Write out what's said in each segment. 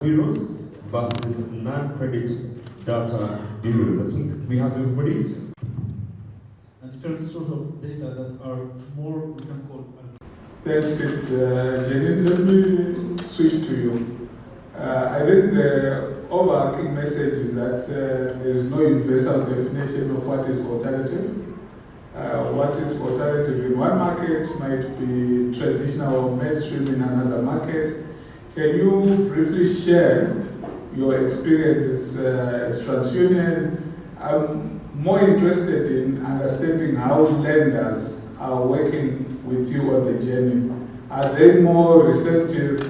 bureaus versus non-credit data bureaus. I think we have everybody. And different sorts of data that are more, we can call. That's it, Jenny. Let me switch to you. I think the overarching message is that there is no universal definition of what is alternative. What is alternative in one market might be traditional or mainstream in another market. Can you briefly share your experiences as TransUnion? I'm more interested in understanding how lenders are working with you on the journey. Are they more receptive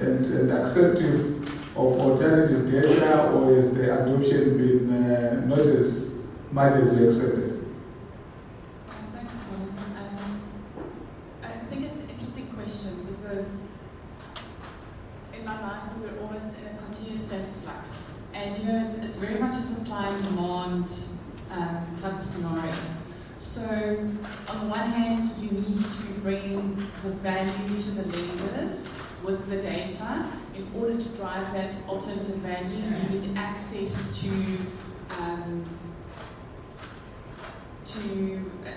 and accepting of alternative data, or is the adoption been not as much as you expected? I think it's an interesting question because in my mind we're almost in a continuous state of flux. And you know, it's very much a supply and demand type of scenario. So on the one hand, you need to bring the value to the lenders with the data. In order to drive that alternative value, you need access to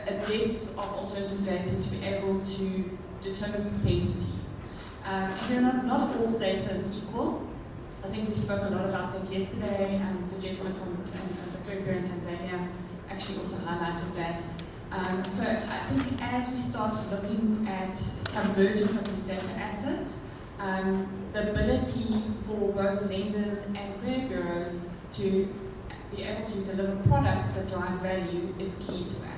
a depth of alternative data to be able to determine propensity. Not all data is equal. I think we spoke a lot about that yesterday, and the gentleman from the Bureau in Tanzania actually also highlighted that. So I think as we start looking at convergence of these data assets, the ability for both lenders and credit bureaus to be able to deliver products that drive value is key to that.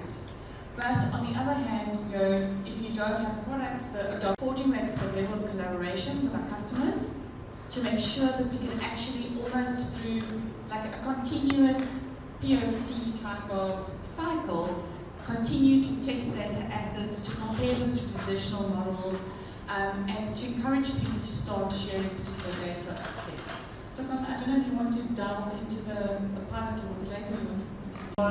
But on the other hand, you know, if you don't have products, forging that level of collaboration with our customers to make sure that we can actually almost through like a continuous POC type of cycle continue to test data assets, to compare this to traditional models, and to encourage people to start sharing particular data assets. So Con, I don't know if you want to delve into the pilot a little later. We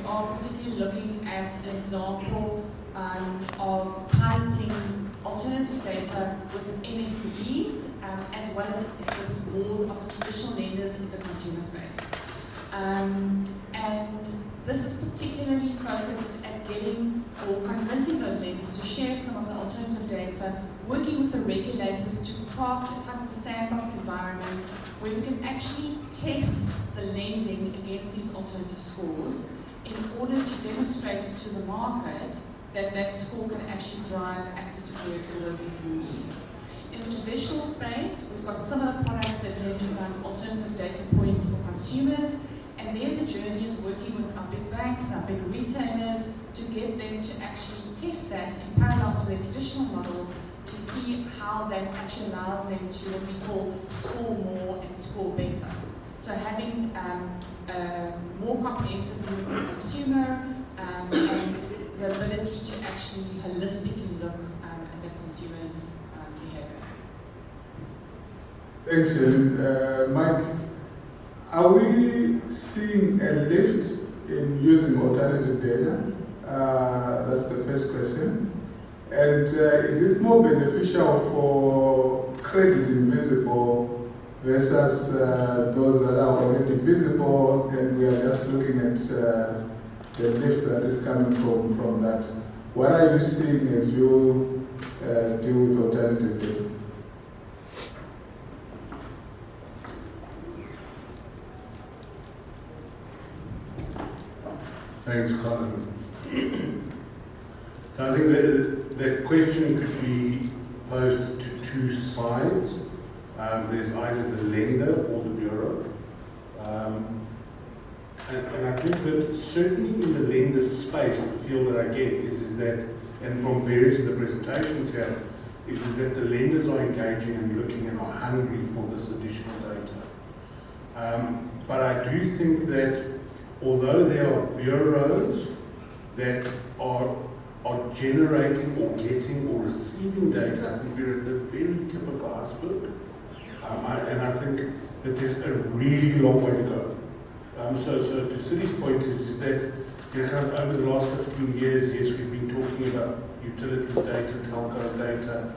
are particularly looking at an example of piloting alternative data with MSMEs as well as with more of the traditional lenders in the consumer space. And this is particularly focused at getting or convincing those lenders to share some of the alternative data, working with the regulators to craft a type of sandbox environment where we can actually test the lending against these alternative scores in order to demonstrate to the market that that score can actually drive access to credit for those SMEs. In the traditional space, we've got similar products that leverage around alternative data points for consumers, and then the journey is working with our big banks, our big retailers, to get them to actually test that in parallel to their traditional models to see how that actually allows them to what we call score more and score better. So having more comprehensive view of the consumer and the ability to actually holistically look at the consumer's behavior. Thanks, Jen. Mike, are we seeing a lift in using alternative data? That's the first question. And is it more beneficial for credit invisible versus those that are already visible, and we are just looking at the lift that is coming from that? What are you seeing as you deal with alternative data? Thanks, Colin. So I think the question could be posed to two sides. There's either the lender or the bureau. And I think that certainly in the lender space, the feel that I get is that, and from various of the presentations here, is that the lenders are engaging and looking and are hungry for this additional data. But I do think that although there are bureaus that are generating or getting or receiving data, I think we're at the very tip of the iceberg. And I think that there's a really long way to go. So to Sithi's point is that, you know, over the last 15 years, yes, we've been talking about utilities data, telco data.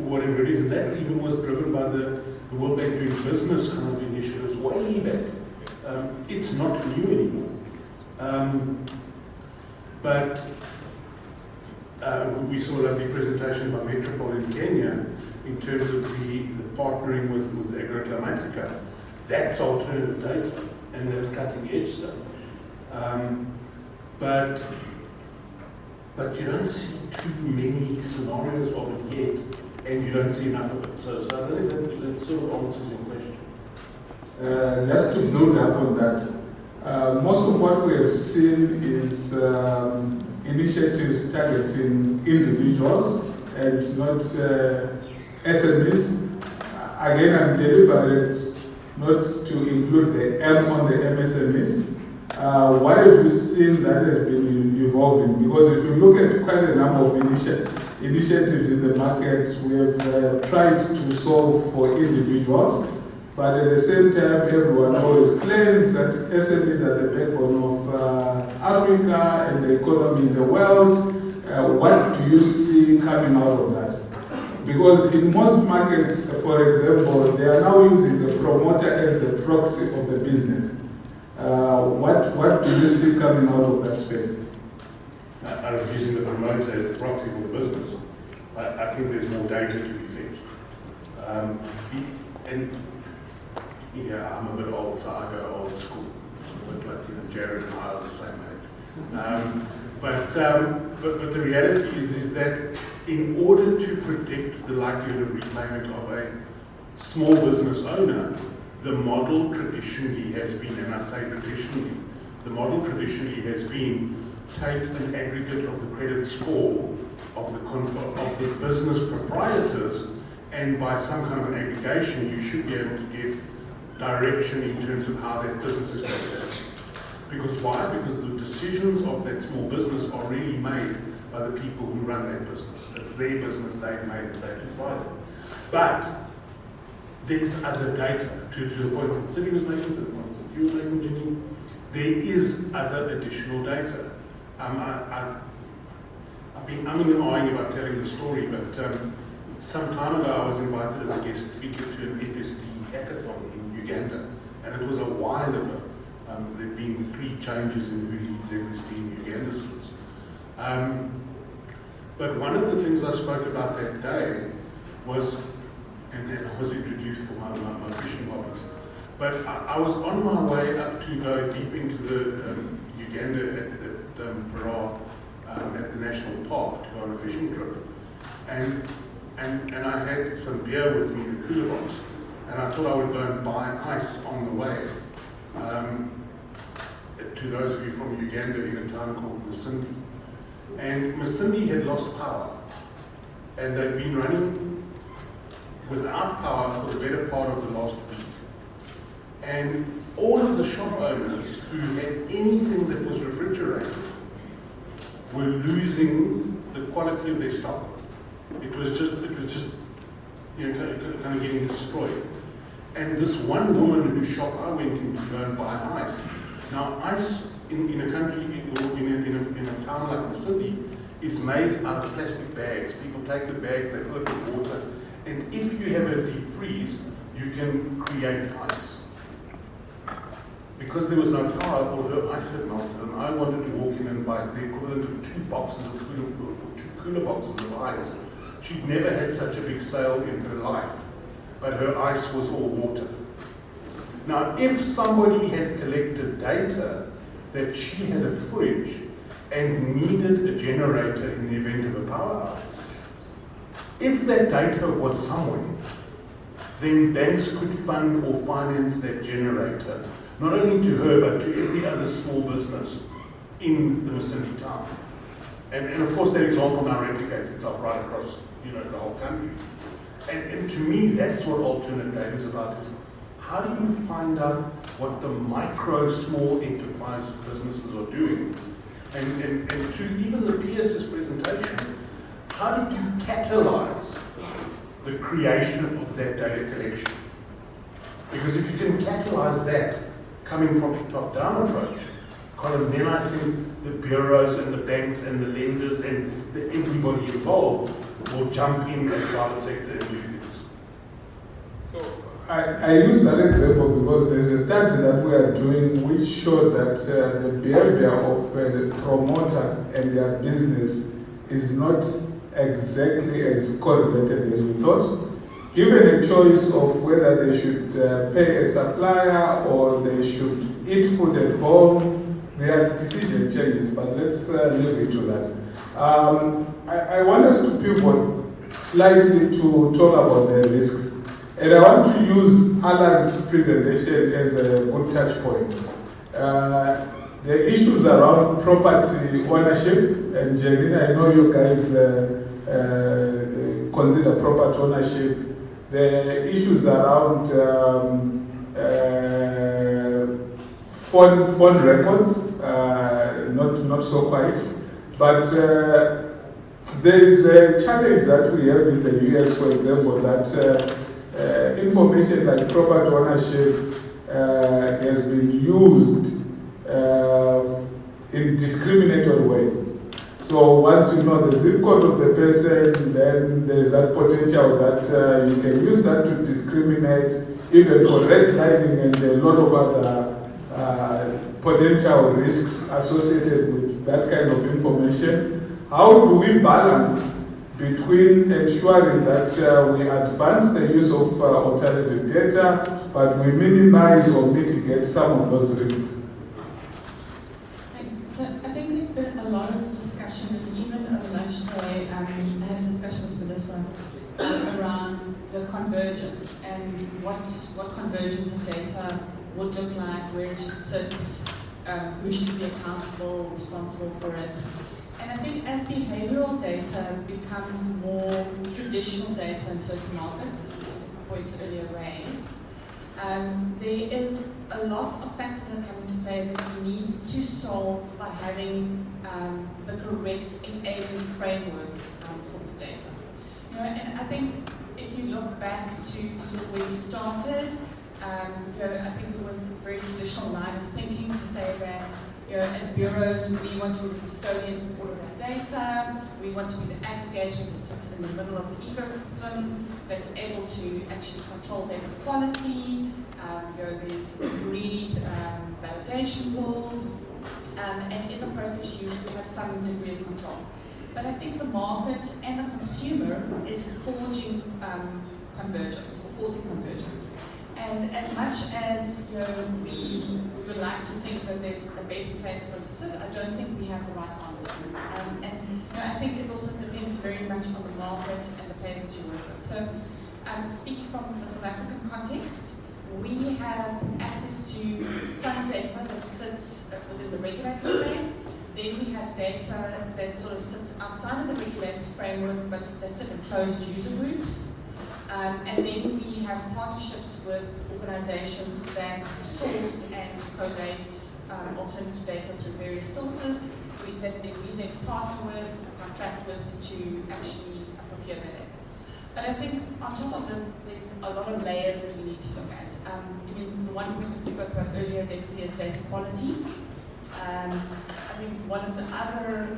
whatever it is, and that even was driven by the World Bank doing business kind of initiatives way back. It's not new anymore. But we saw a lovely presentation by Metropole in Kenya in terms of the partnering with Agroclimatica. That's alternative data, and that's cutting edge stuff. But you don't see too many scenarios of it yet, and you don't see enough of it. So I think that sort of answers your question. Just to build up on that, most of what we have seen is initiatives targeting individuals and not SMEs. Again, I'm deliberate not to include the M on the MSMEs. What have we seen that has been evolving? Because if you look at quite a number of initiatives in the market, we have tried to solve for individuals, but at the same time, everyone always claims that SMEs are the backbone of Africa and the economy in the world. What do you see coming out of that? Because in most markets, for example, they are now using the promoter as the proxy of the business. What do you see coming out of that space? I was using the promoter as the proxy for the business. I think there's more data to be fetched. And yeah, I'm a bit old, so I go old school. But like, Jared and I are the same age. But the reality is that in order to predict the likelihood of repayment of a small business owner, the model traditionally has been, and I say traditionally, the model traditionally has been take an aggregate of the credit score of the business proprietors, and by some kind of an aggregation, you should be able to get direction in terms of how that business is going to go. Because why? Because the decisions of that small business are really made by the people who run that business. It's their business, they've made it, they've decided. But there's other data, to the point that Sydney was making, to the point that you were making, Jenny. There is other additional data. I've been umming and ahhing about telling the story, but some time ago I was invited as a guest speaker to an FSD hackathon in Uganda, and it was a while ago. There have been 3 changes in who leads FSD in Uganda since. But one of the things I spoke about that day was, and then I was introduced for my fishing hobbies, but I was on my way up to go deep into the Uganda at Bra, at the national park to go on a fishing trip, and I had some beer with me in a cooler box, and I thought I would go and buy ice on the way. To those of you from Uganda, in a town called Masindi. And Masindi had lost power, and they'd been running without power for the better part of the last week. And all of the shop owners who had anything that was refrigerated were losing the quality of their stock. It was just kind of getting destroyed. And this one woman whose shop I went in to go and buy ice. Now, ice in a country, or in a town like Masindi, is made out of plastic bags. People take the bags, they fill it with water, and if you have a deep freeze, you can create ice. Because there was no power, all her ice had melted, and I wanted to walk in and buy the equivalent of 2 boxes of two cooler boxes of ice. She'd never had such a big sale in her life, but her ice was all water. Now, if somebody had collected data that she had a fridge and needed a generator in the event of a power outage, if that data was somewhere, then banks could fund or finance that generator, not only to her, but to every other small business in the Masindi town. And of course, that example now replicates itself right across, the whole country. And to me, that's what alternate data is about. Is how do you find out what the micro, small enterprise businesses are doing? And to even the PS's presentation, how did you catalyze the creation of that data collection? Because if you can catalyze that coming from a top-down approach, Colin, then I think the bureaus and the banks and the lenders and everybody involved will jump in as private sector and do things. So I use that example because there's a study that we are doing which showed that the behavior of the promoter and their business is not exactly as correlated as we thought. Given a choice of whether they should pay a supplier or they should eat food at home, their decision changes, but let's leave it to that. I want us to pivot slightly to talk about the risks. And I want to use Alan's presentation as a good touch point. The issues around property ownership, and Janine, I know you guys consider property ownership. The issues around phone records, not so quite. But there is a challenge that we have in the US, for example, that information like property ownership has been used in discriminatory ways. So once you know the zip code of the person, then there's that potential that you can use that to discriminate, even for redlining and a lot of other potential risks associated with that kind of information. How do we balance between ensuring that we advance the use of alternative data, but we minimize or mitigate some of those risks? Thanks. So I think there's been a lot of discussion, and even over lunch today, I had a discussion with Melissa around the convergence and what convergence of data would look like, where it should sit, who should be accountable, responsible for it. And I think as behavioral data becomes more traditional data in certain markets, points earlier raised, there is a lot of factors that come into play that we need to solve by having the correct enabling framework for this data. You know, and I think if you look back to sort of where we started, you know, I think there was a very traditional line of thinking to say that, you know, as bureaus, we want to be custodians of all of that data. We want to be the aggregator that sits in the middle of the ecosystem, that's able to actually control data quality. You know, there's agreed validation rules, and in the process, you have some degree of control. But I think the market and the consumer is forging convergence, or forcing convergence. And as much as, you know, we would like to think that there's a best place for it to sit, I don't think we have the right answer. And you know, I think it also depends very much on the market and the players that you work with. So speaking from the South African context, we have access to some data that sits within the regulated space. Then we have data that sort of sits outside of the regulated framework, but that sit in closed user groups. And then we have partnerships with organizations that source and collate alternative data through various sources that we then partner with, contract with to actually procure that data. But I think on top of it, there's a lot of layers that we need to look at. I mean, the one point we spoke about earlier definitely is data quality. I think one of the other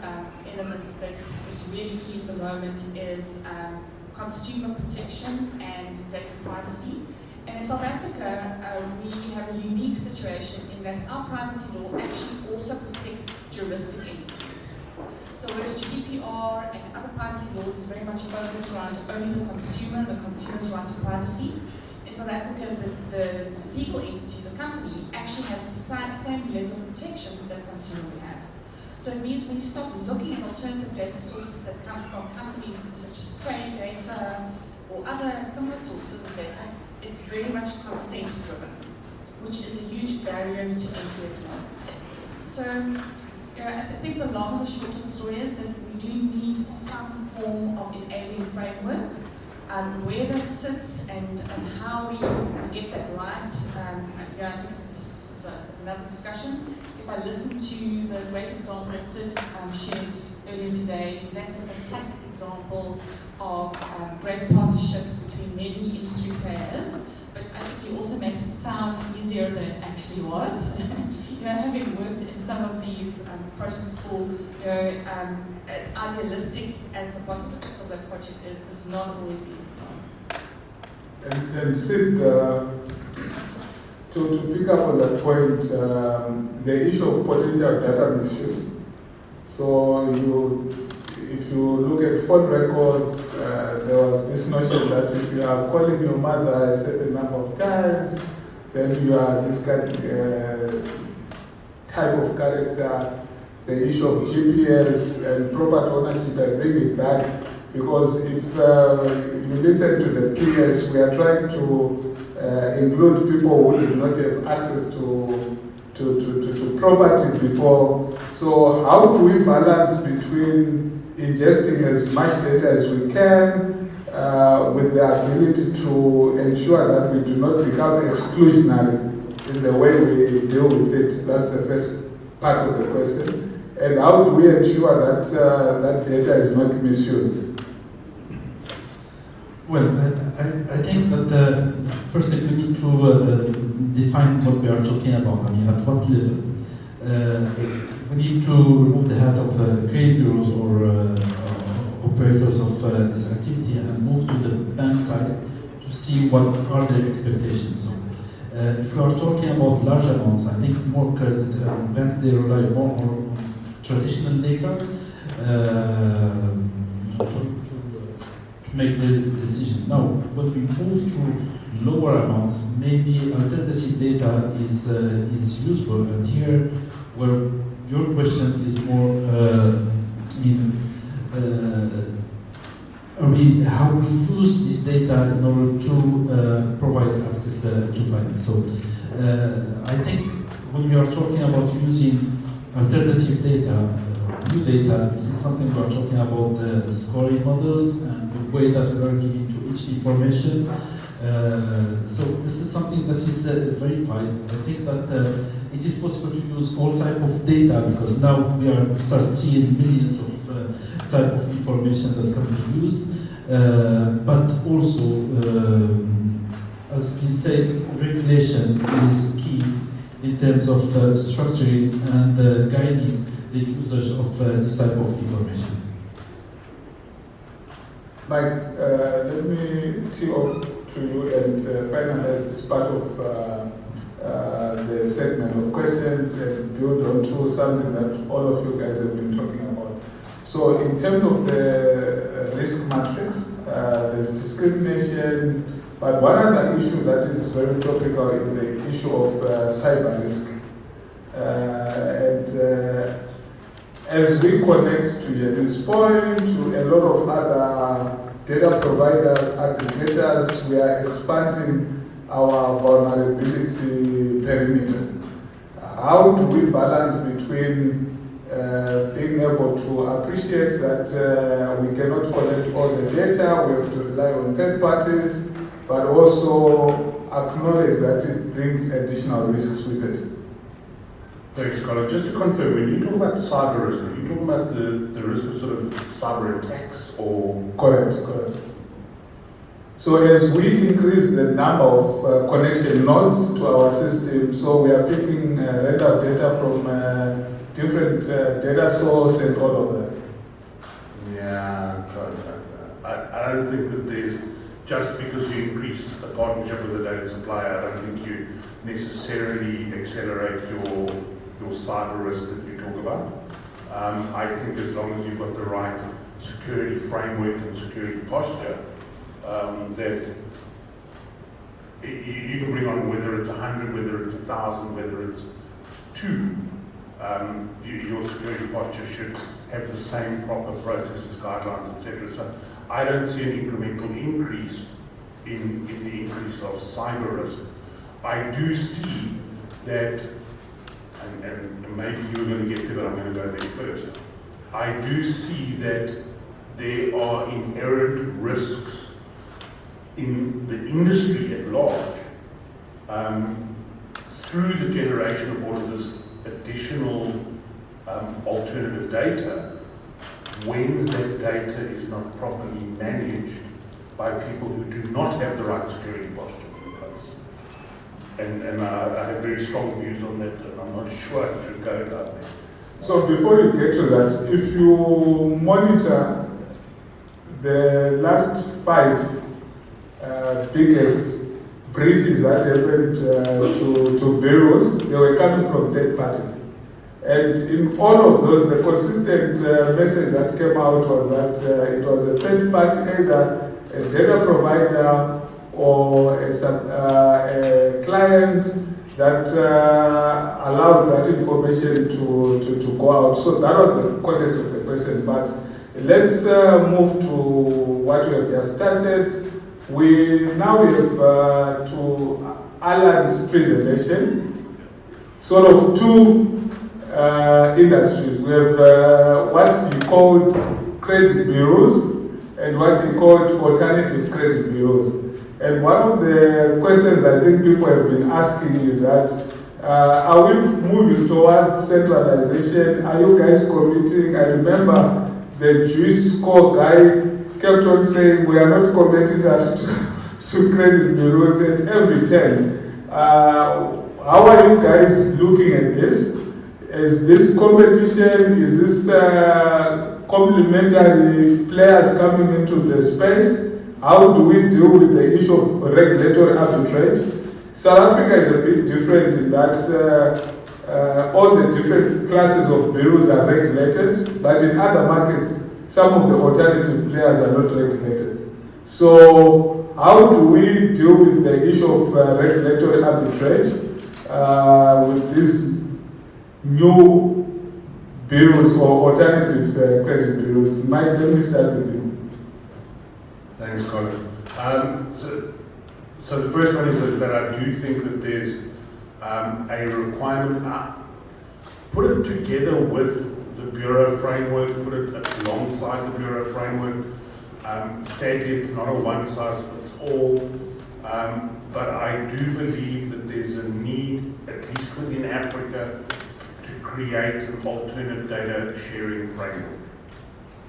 elements that's really key at the moment is consumer protection and data privacy. And in South Africa, we have a unique situation in that our privacy law actually also protects juristic entities. So whereas GDPR and other privacy laws is very much focused around only the consumer's right to privacy, in South Africa, the legal entity, the company, actually has the same level of protection that consumers would have. So it means when you start looking at alternative data sources that come from companies such as trade data or other similar sources of data, it's very much consent driven, which is a huge barrier to entry at the moment. So I think the long and the short of the story is that we do need some form of enabling framework. Where that sits and how we get that right, I think it's another discussion. If I listen to the great example that Sid shared earlier today, that's a fantastic example of great partnership between many industry players, but I think he also makes it sound easier than it actually was. having worked in some of these projects before, as idealistic as the participants of that project is, it's not always easy to answer. And Sid, to pick up on that point, the issue of potential data misuse. So if you look at phone records, there was this notion that if you are calling your mother a certain number of times, then you are this type of character. The issue of GPS and property ownership, I bring it back because if you listen to the PS, we are trying to include people who did not have access to property before. So how do we balance between ingesting as much data as we can with the ability to ensure that we do not become exclusionary in the way we deal with it? That's the first part of the question. And how do we ensure that that data is not misused? Well, I think that first thing we need to define what we are talking about. I mean, at what level? We need to remove the hat of credit bureaus or operators of this activity and move to the bank side to see what are their expectations. So, if we are talking about large amounts, I think more banks they rely more on traditional data to make the decision. Now, when we move to lower amounts, maybe alternative data is useful. And here, where your question is more, how we use this data in order to provide access to finance. So, I think when we are talking about using alternative data, new data, this is something we are talking about the scoring models and the way that we are giving to each information. So this is something that is verified. I think that it is possible to use all type of data because now we start seeing millions of type of information that can be used. But also, as we said, regulation is key in terms of structuring and guiding the usage of this type of information. Mike, let me tee up to you and finalize this part of the segment of questions and build on to something that all of you guys have been talking about. So in terms of the risk matrix, there's discrimination, but one other issue that is very topical is the issue of cyber risk. As we connect to Janine's point, to a lot of other data providers, aggregators, we are expanding our vulnerability perimeter. How do we balance between being able to appreciate that we cannot collect all the data, we have to rely on third parties, but also acknowledge that it brings additional risks with it? Thanks, Carlos. Just to confirm, when you talk about cyber risk, are you talking about the risk of sort of cyber attacks or? Correct. So as we increase the number of connection nodes to our system, so we are picking random data from different data sources and all of that. Yeah, I don't think that there's, just because you increase the partnership with the data supplier, I don't think you necessarily accelerate your cyber risk that you talk about. I think as long as you've got the right security framework and security posture, that you can bring on whether it's 100, whether it's 1,000, whether it's 2. Your security posture should have the same proper processes, guidelines, etc. So I don't see an incremental increase in the increase of cyber risk. I do see that, and maybe you're going to get to that, I'm going to go there first. I do see that there are inherent risks in the industry at large through the generation of all of this additional alternative data when that data is not properly managed by people who do not have the right security posture in place. and I have very strong views on that, and I'm not sure I should go about that. So before you get to that, if you monitor the last 5 biggest breaches that happened to bureaus, they were coming from third parties. And in all of those, the consistent message that came out was that it was a third party, either a data provider or a client that allowed that information to go out. So that was the context of the question. But let's move to what we have just started. We now have to Alan's presentation, sort of 2 industries. We have what he called credit bureaus and what he called alternative credit bureaus. And one of the questions I think people have been asking is that, are we moving towards centralization? Are you guys committing? I remember the Jewish score guy kept on saying we are not committed as to credit bureaus at every turn. How are you guys looking at this? Is this competition? Is this complementary players coming into the space? How do we deal with the issue of regulatory arbitrage? South Africa is a bit different in that all the different classes of bureaus are regulated, but in other markets, some of the alternative players are not regulated. So how do we deal with the issue of regulatory arbitrage with these new bureaus or alternative credit bureaus? Mike, let me start with you. Thanks, Colin. So the first one is that I do think that there's a requirement. Put it together with the Bureau framework, put it alongside the Bureau framework. Sadly, it's not a one-size-fits-all, but I do believe that there's a need, at least within Africa, to create an alternate data sharing framework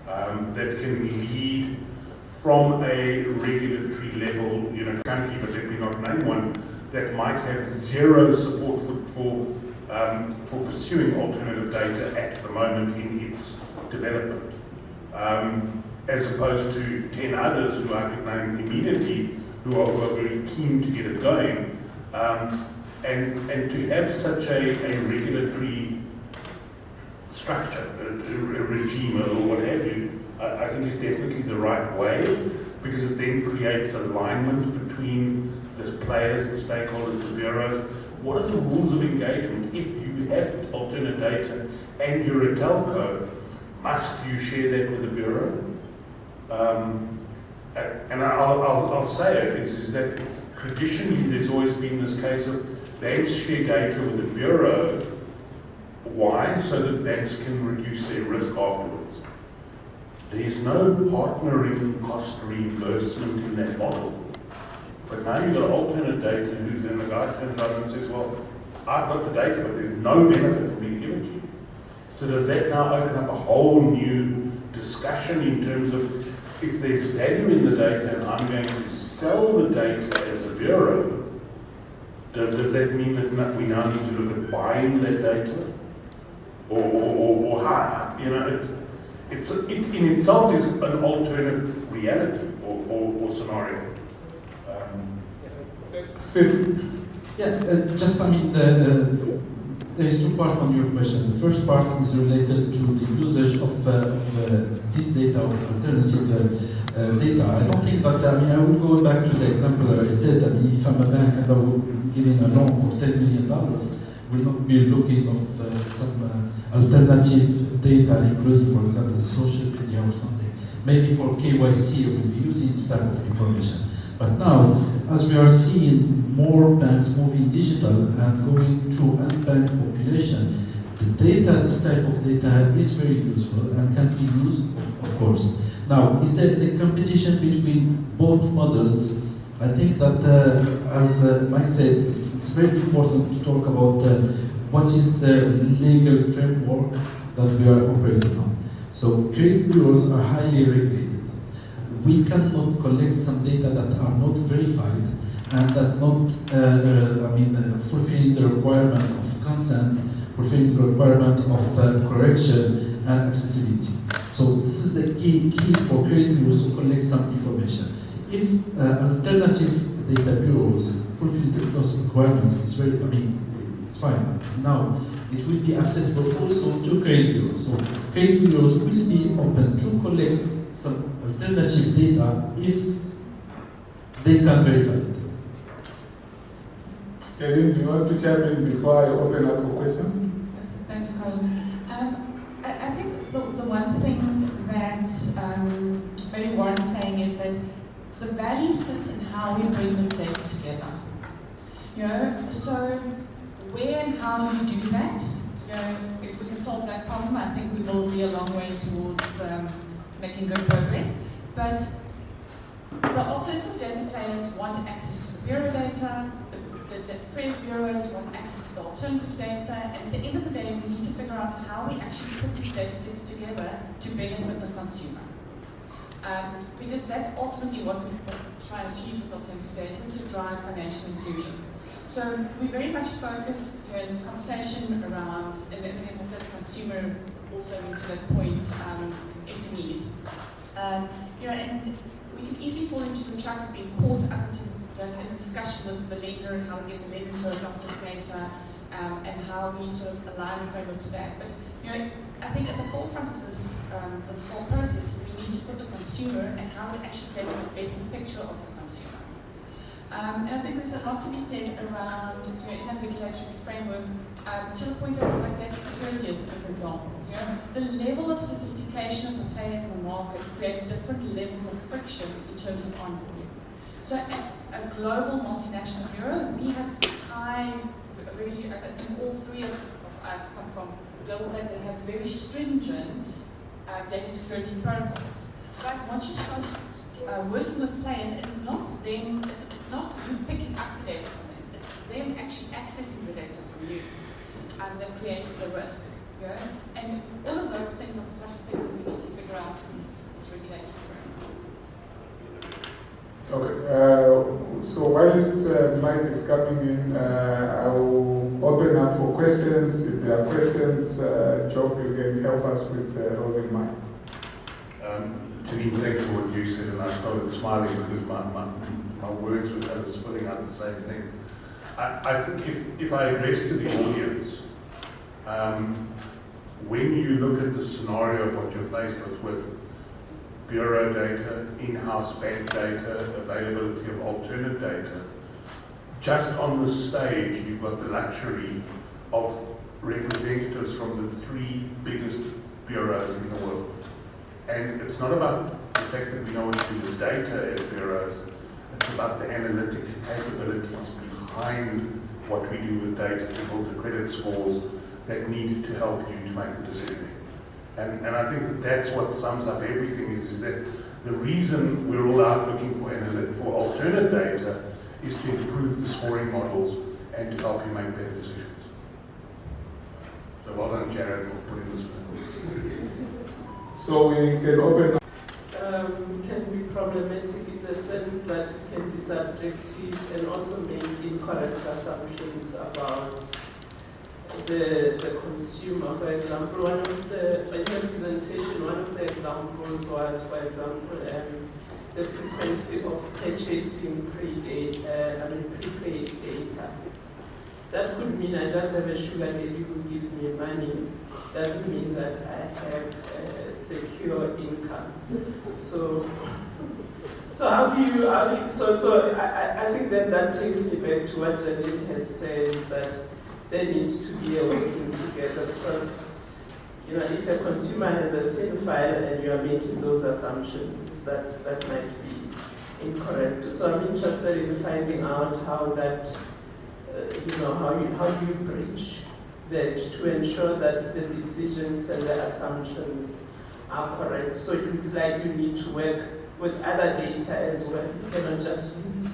that can lead from a regulatory level in a country, but let me not name one, that might have zero support for pursuing alternative data at the moment in its development, as opposed to 10 others who I could name immediately who are very keen to get it going, and to have such a regulatory structure, a regime or what have you, I think is definitely the right way, because it then creates alignment between the players, the stakeholders, the bureaus. What are the rules of engagement? If you have alternate data and you're a telco, must you share that with the bureau? And I'll say it, is that traditionally there's always been this case of banks share data with the bureau. Why? So that banks can reduce their risk afterwards. There's no partnering cost reimbursement in that model. But now you've got alternate data, and the guy turns up and says, well, I've got the data, but there's no benefit being given to you. So does that now open up a whole new discussion in terms of if there's value in the data and I'm going to sell the data as a bureau, does that mean that we now need to look at buying that data? Or how? You know, it in itself is an alternate reality or scenario. Just I mean, there is 2 parts on your question. The first part is related to the usage of this data, of alternative data. I don't think that, I mean, I will go back to the example that I said. I mean, if I'm a bank and I will give in a loan for $10 million, will not be looking of some alternative data, including, for example, social media or something. Maybe for KYC, we will be using this type of information. But now, as we are seeing more banks moving digital and going to unbanked population, the data, this type of data is very useful and can be used, of course. Now, is there the competition between both models? I think that, as Mike said, it's very important to talk about what is the legal framework that we are operating on. So credit bureaus are highly regulated. We cannot collect some data that are not verified, and that not, fulfilling the requirement of consent, fulfilling the requirement of correction and accessibility. So this is the key for credit bureaus to collect some information. If alternative data bureaus fulfill those requirements, it's it's fine. Now, it will be accessible also to credit bureaus. So credit bureaus will be open to collect some alternative data if they can verify it. Kevin, do you want to chime in before I open up for questions? Thanks, Colin. I think the one thing that maybe Warren's saying is that the value sits in how we bring this data together. So where and how you do that, if we can solve that problem, I think we will be a long way towards making good progress. But the alternative data players want access to the bureau data, the credit bureaus want access to the alternative data, and at the end of the day, we need to figure out how we actually put these data sets together to benefit the consumer. Because that's ultimately what we're trying to achieve with alternative data, is to drive financial inclusion. So we very much focus in this conversation around, and then I said consumer, also into that point, SMEs. And we can easily fall into the trap of being caught up into in the discussion with the lender and how we get the lender to adopt this data, and how we sort of align the framework to that. But I think at the forefront of this whole process, we need to put the consumer and how we actually get a better picture of the consumer. And I think there's a lot to be said around in a regulatory framework, to the point of like data security as an example. The level of sophistication of the players in the market create different levels of friction in terms of onboarding. So as a global multinational bureau, we have I think all three of us come from global players that have very stringent data security protocols. But once you start working with players, it's not them, it's not you picking up the data from them, it's them actually accessing the data from you, and that creates the risk. And all of those things are the type of things that we need to figure out in this regulatory framework. Okay, so while Mike is coming in, I will open up for questions. If there are questions, Job, you can help us with Robin Mike. Janine, thanks for what you said, and I started smiling because my words were kind of spilling out the same thing. I think if I address to the audience, when you look at the scenario of what you're faced with bureau data, in-house bank data, availability of alternate data, just on the stage you've got the luxury of representatives from the three biggest bureaus in the world. And it's not about the fact that we know what to do with data as bureaus, it's about the analytic capabilities behind what we do with data to build the credit scores that need to help you to make the decision. And I think that that's what sums up everything is that the reason we're all out looking for alternate data is to improve the scoring models and to help you make better decisions. So well done, Jared, for putting this in. So we can open. Can be problematic in the sense that it can be subjective and also make incorrect assumptions about the consumer. For example, in the presentation, one of the examples was, for example, the frequency of purchasing prepaid data. That could mean I just have a sugar daddy who gives me money. Doesn't mean that I have secure income. So how do you, I think that takes me back to what Janine has said, that there needs to be a working together, because if a consumer has a thin file and you are making those assumptions, that might be incorrect. So I'm interested in finding out how that, how do you bridge that to ensure that the decisions and the assumptions are correct. So it looks like you need to work with other data as well. You cannot just use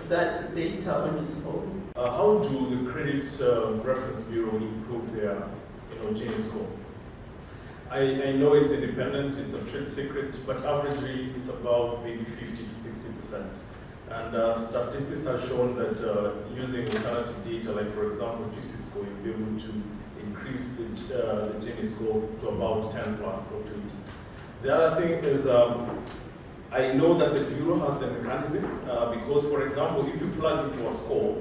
that data on its own. How do the Credit Reference Bureau improve their Gini score? I know it's independent, it's a trade secret, but averagely it's about maybe 50 to 60%. And statistics have shown that using alternative data, like for example GC score, you'll be able to increase the Gini score to about 10 plus or 20. The other thing is, I know that the Bureau has the mechanism because, for example, if you plug into a score,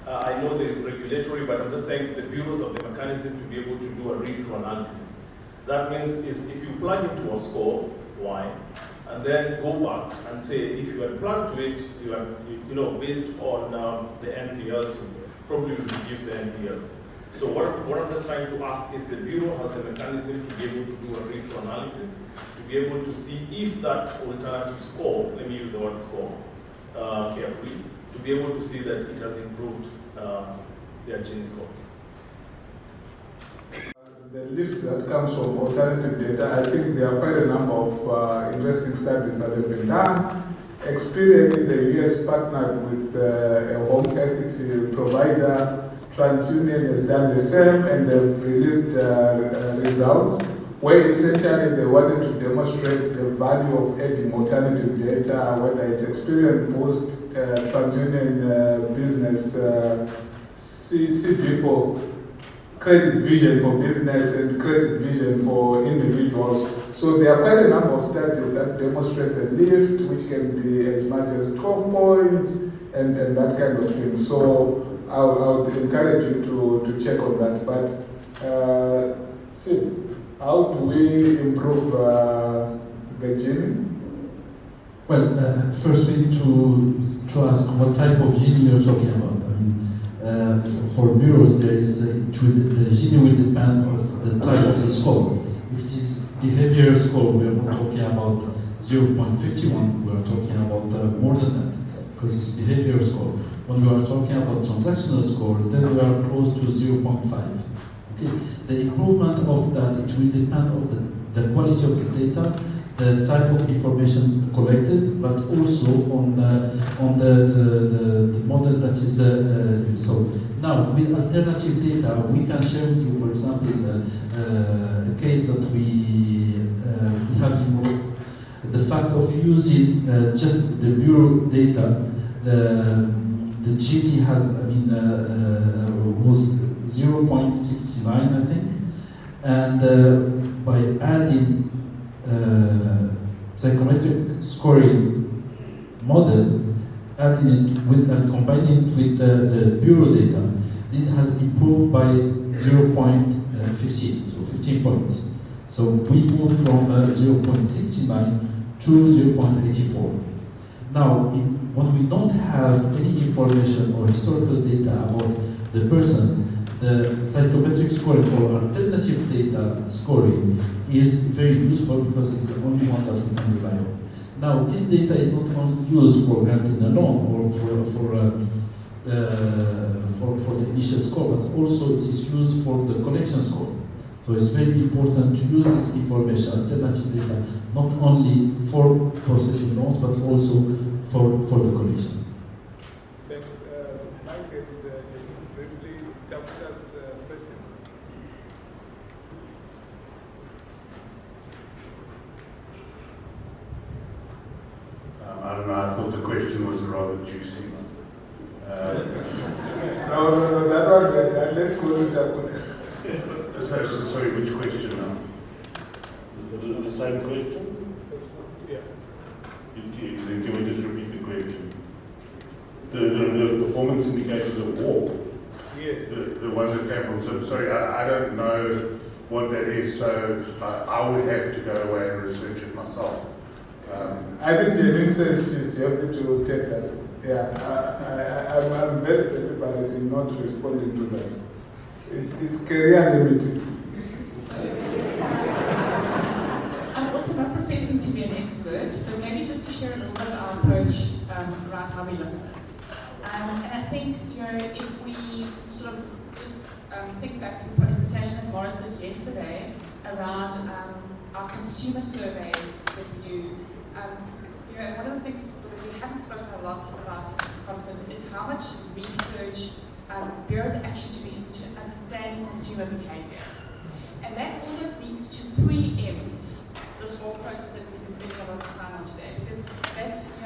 I know there is regulatory, but I'm just saying the bureaus have the mechanism to be able to do a read-through analysis. That means is if you plug into a score, Y, and then go back and say if you had plugged to it, you know, based on the NPLs, you probably would reduce the NPLs. So what I'm just trying to ask is the bureau has a mechanism to be able to do a read-through analysis, to be able to see if that alternative score, let me use the word score carefully, to be able to see that it has improved their Gini score. The lift that comes from alternative data, I think there are quite a number of interesting studies that have been done. Experian in the US partnered with a home equity provider. TransUnion has done the same, and they've released results where essentially they wanted to demonstrate the value of adding alternative data, whether it's Experian Post, TransUnion Business, CB4, credit vision for business and credit vision for individuals. So there are quite a number of studies that demonstrate the lift, which can be as much as 12 points and that kind of thing. So I would encourage you to check on that. But see, how do we improve the Gini? Well, first we need to ask what type of Gini you're talking about. I mean, for bureaus, there is the Gini will depend on the type of the score. If it is behavior score, we are not talking about 0.51. We are talking about more than that, because it's behavior score. When we are talking about transactional score, then we are close to 0.5. Okay, the improvement of that, it will depend on the quality of the data, the type of information collected, but also on the model that is used. So now, with alternative data, we can share with you, for example, a case that we have in the fact of using just the bureau data. The Gini has, was 0.69, I think, and by adding psychometric scoring model, adding it with and combining it with the bureau data, this has improved by 0.15, so 15 points. So we moved from 0.69 to 0.84. Now, when we don't have any information or historical data about the person, the psychometric scoring or alternative data scoring is very useful because it's the only one that we can rely on. Now, this data is not only used for granting a loan or for the initial score, but also it is used for the collection score. So it's very important to use this information, alternative data, not only for processing loans, but also for the collection. Thanks. Mike, briefly, Tabusa's question. I don't know, I thought the question was rather juicy. No, that one, let's go to Tabusa. Sorry, which question now? The same question? Yeah. Can we just repeat the question? The performance indicators of WARP? Yes. The one that came from, sorry, I don't know what that is, so I would have to go away and research it myself. I think Janine says she's happy to take that. Yeah, I'm very deliberate in not responding to that. It's career limited. I'm also not professing to be an expert, but maybe just to share a little bit of our approach around how we look at this. And I think, if we sort of just think back to the presentation that Morris did yesterday around our consumer surveys that we do, one of the things that we haven't spoken a lot about in this conference is how much research bureaus actually do into understanding consumer behavior. And that almost needs to preempt this whole process that we've been spending a lot of time on today, because that's, I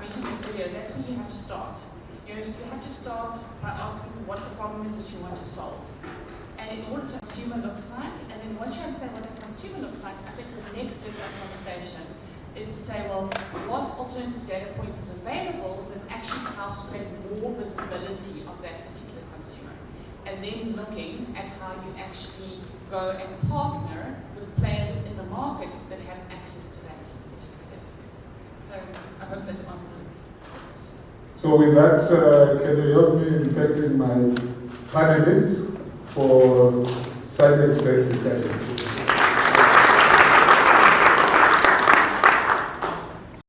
mentioned it clear, that's where you have to start. You have to start by asking what the problem is that you want to solve. And in order to consumer looks like, and then once you understand what the consumer looks like, I think the next level of conversation is to say, well, what alternative data points is available that actually helps create more visibility of that particular consumer. And then looking at how you actually go and partner with players in the market that have access to that particular data set. So I hope that answers. So with that, can you help me in thanking my panelists for such a great discussion?